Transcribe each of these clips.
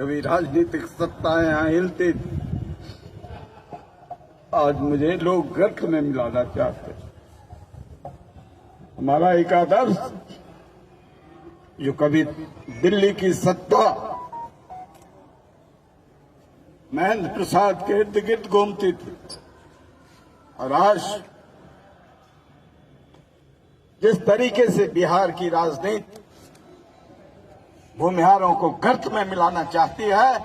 कभी राजनीतिक सत्ताएं हिलती, आज मुझे लोग गर्त में मिलाना चाहते। हमारा एक आदर्श जो कभी दिल्ली की सत्ता महेंद्र प्रसाद के इर्द गिर्द घूमती थी, और आज जिस तरीके से बिहार की राजनीति भूमिहारों को गर्त में मिलाना चाहती है,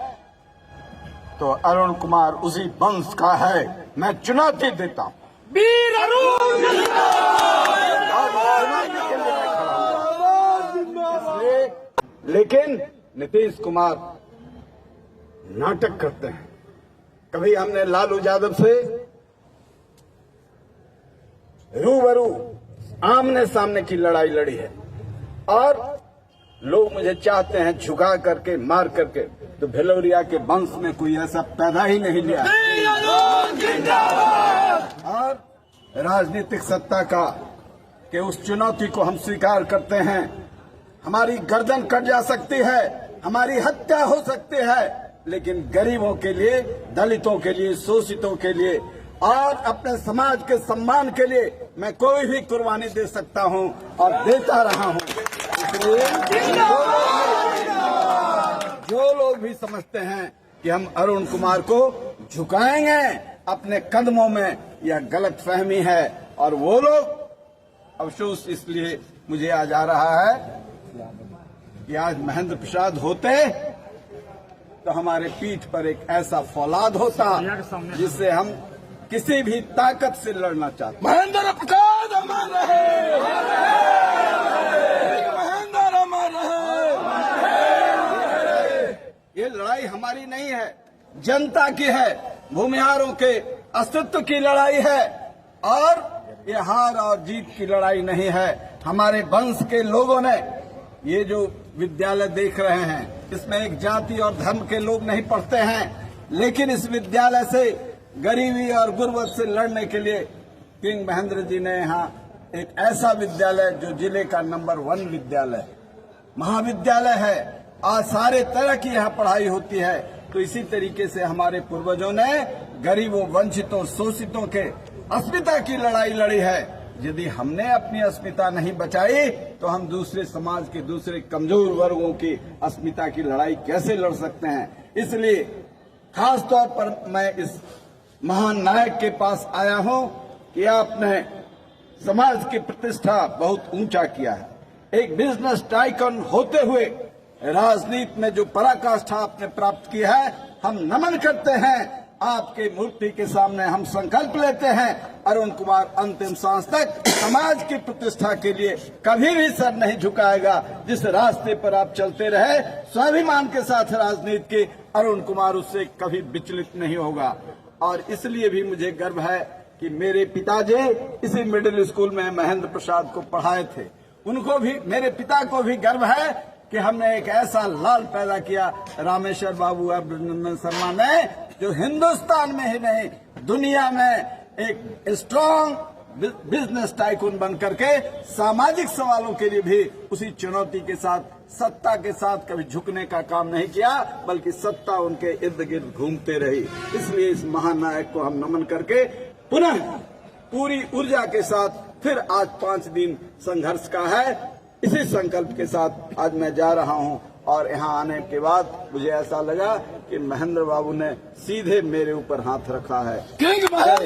तो अरुण कुमार उसी वंश का है। मैं चुनौती देता हूं। वीर अरुण लेकिन नीतीश कुमार नाटक करते हैं। कभी हमने लालू यादव से रूबरू आमने सामने की लड़ाई लड़ी है, और लोग मुझे चाहते हैं झुका करके, मार करके। तो भिलौरिया के वंश में कोई ऐसा पैदा ही नहीं लिया। और राजनीतिक सत्ता का कि उस चुनौती को हम स्वीकार करते हैं। हमारी गर्दन कट जा सकती है, हमारी हत्या हो सकती है, लेकिन गरीबों के लिए, दलितों के लिए, शोषितों के लिए और अपने समाज के सम्मान के लिए मैं कोई भी कुर्बानी दे सकता हूं और देता रहा हूं। इसलिए जो लोग भी समझते हैं कि हम अरुण कुमार को झुकाएंगे अपने कदमों में, यह गलत फहमी है। और वो लोग, अफसोस इसलिए मुझे आज आ रहा है कि आज महेंद्र प्रसाद होते तो हमारे पीठ पर एक ऐसा फौलाद होता जिससे हम किसी भी ताकत से लड़ना चाहते। महेंद्र प्रसाद अमर रहे, महेंद्र अमर रहे। ये लड़ाई हमारी नहीं है, जनता की है, भूमिहारों के अस्तित्व की लड़ाई है। और ये हार और जीत की लड़ाई नहीं है। हमारे वंश के लोगों ने, ये जो विद्यालय देख रहे हैं, इसमें एक जाति और धर्म के लोग नहीं पढ़ते हैं, लेकिन इस विद्यालय से गरीबी और गुर्बत से लड़ने के लिए किंग महेंद्र जी ने यहाँ एक ऐसा विद्यालय जो जिले का नंबर 1 विद्यालय, महाविद्यालय है, आज सारे तरह की यहाँ पढ़ाई होती है। तो इसी तरीके से हमारे पूर्वजों ने गरीबों, वंचितों, शोषितों के अस्मिता की लड़ाई लड़ी है। यदि हमने अपनी अस्मिता नहीं बचाई तो हम दूसरे समाज के, दूसरे कमजोर वर्गों की अस्मिता की लड़ाई कैसे लड़ सकते हैं। इसलिए खास तौर पर मैं इस महान नायक के पास आया हूं कि आपने समाज की प्रतिष्ठा बहुत ऊंचा किया है। एक बिजनेस टाइकन होते हुए राजनीति में जो पराकाष्ठा आपने प्राप्त की है, हम नमन करते हैं। आपके मूर्ति के सामने हम संकल्प लेते हैं, अरुण कुमार अंतिम सांस तक समाज की प्रतिष्ठा के लिए कभी भी सर नहीं झुकाएगा। जिस रास्ते पर आप चलते रहे स्वाभिमान के साथ राजनीति के, अरुण कुमार उससे कभी विचलित नहीं होगा। और इसलिए भी मुझे गर्व है कि मेरे पिताजी इसी मिडिल स्कूल में महेंद्र प्रसाद को पढ़ाए थे। उनको भी, मेरे पिता को भी गर्व है कि हमने एक ऐसा लाल पैदा किया, रामेश्वर बाबू और ब्रजनंदन शर्मा ने, जो हिंदुस्तान में ही नहीं दुनिया में एक स्ट्रांग बिजनेस टाइकून बन करके सामाजिक सवालों के लिए भी उसी चुनौती के साथ, सत्ता के साथ कभी झुकने का काम नहीं किया, बल्कि सत्ता उनके इर्द गिर्द घूमते रही। इसलिए इस महानायक को हम नमन करके पुनः पूरी ऊर्जा के साथ फिर आज 5 दिन संघर्ष का है, इसी संकल्प के साथ आज मैं जा रहा हूं। और यहाँ आने के बाद मुझे ऐसा लगा कि महेंद्र बाबू ने सीधे मेरे ऊपर हाथ रखा है। किंग महेंद्र